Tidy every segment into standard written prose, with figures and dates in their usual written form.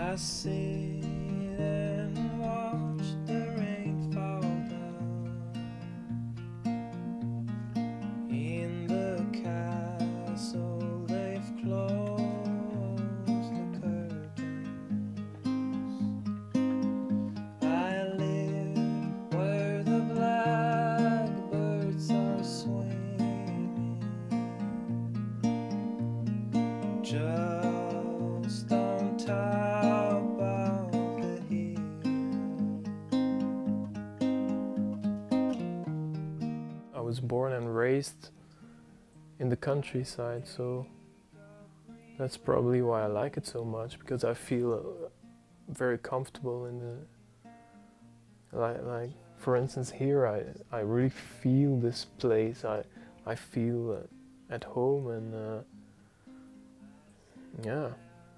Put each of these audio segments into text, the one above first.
I sit and watch the rain fall down in the castle. They've closed the curtains. I live where the blackbirds are swinging, just on top of the hill. I was born and raised in the countryside, so that's probably why I like it so much, because I feel very comfortable in the like for instance here I really feel this place. I feel at home, and yeah,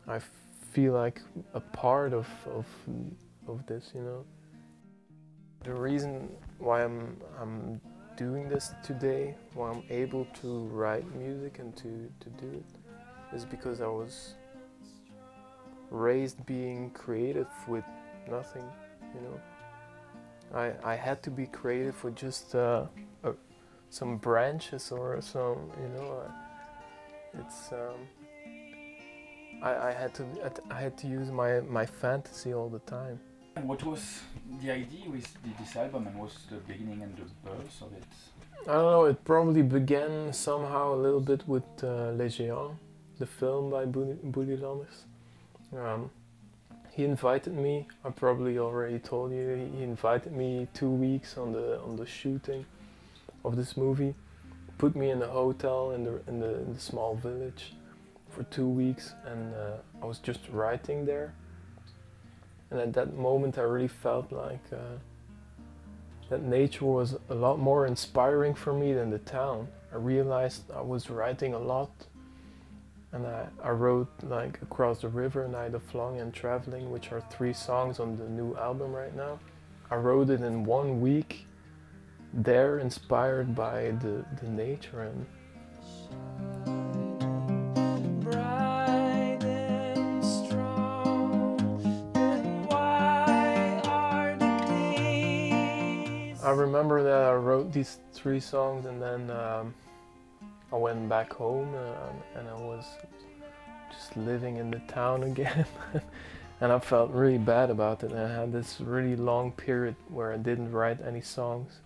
I feel like a part of this, you know. The reason why I'm doing this today, why I'm able to write music and to do it, is because I was raised being creative with nothing, you know. I had to be creative with just some branches or some, you know. It's I had to use my fantasy all the time. And what was the idea with this album, and what's the beginning and the birth of it? I don't know, it probably began somehow a little bit with Lignières, the film by Journaliste. He invited me, I probably already told you, he invited me 2 weeks on the shooting of this movie, put me in a hotel in the small village for 2 weeks, and I was just writing there. And at that moment I really felt like that nature was a lot more inspiring for me than the town. I realized I was writing a lot, and I wrote like Across the River, Night of Longing and Traveling, which are 3 songs on the new album right now. I wrote it in 1 week there, inspired by the nature. And I remember that I wrote these 3 songs, and then I went back home, and I was just living in the town again. And I felt really bad about it, and I had this really long period where I didn't write any songs.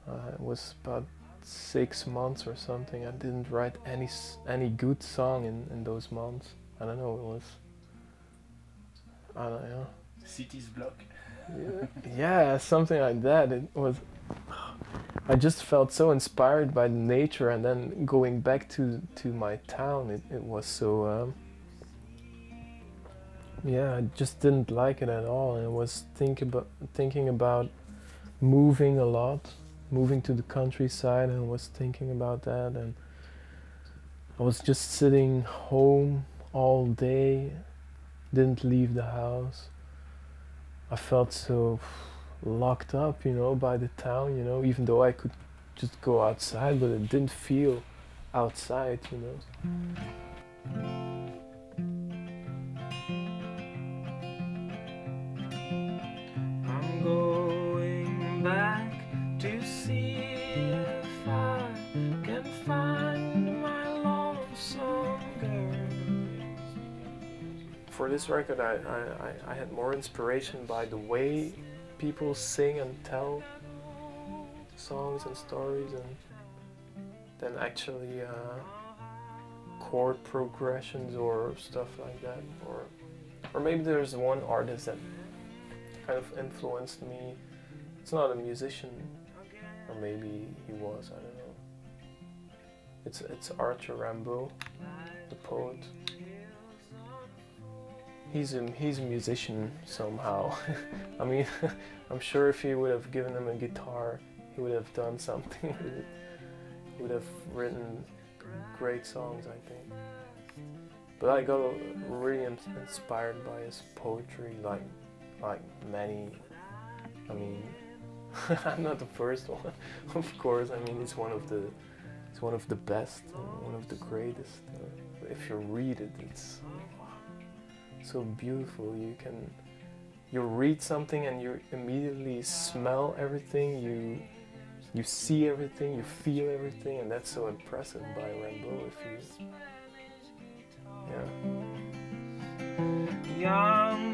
It was about 6 months or something. I didn't write any good song in those months. I don't know, it was, I don't know. City's block. Yeah, something like that. It was, I just felt so inspired by the nature, and then going back to my town, it was so, yeah, I just didn't like it at all. And I was thinking about moving a lot, moving to the countryside, and was thinking about that, and I was just sitting home all day, didn't leave the house. I felt so locked up, you know, by the town, you know, even though I could just go outside, but it didn't feel outside, you know. I'm going back to see if I can find my lonesome girl. For this record, I had more inspiration by the way people sing and tell songs and stories, and than actually chord progressions or stuff like that. Or maybe there's one artist that kind of influenced me. It's not a musician, or maybe he was, I don't know. It's Arthur Rimbaud, the poet. He's a musician somehow. I mean, I'm sure if he would have given him a guitar, he would have done something with it. He would have written great songs, I think. But I got really inspired by his poetry, like many. I mean, I'm not the first one, of course. I mean, it's one of the best and one of the greatest. If you read it, so beautiful. You read something and you immediately smell everything, you see everything, you feel everything, and that's so impressive by Rimbaud. If you, yeah. Young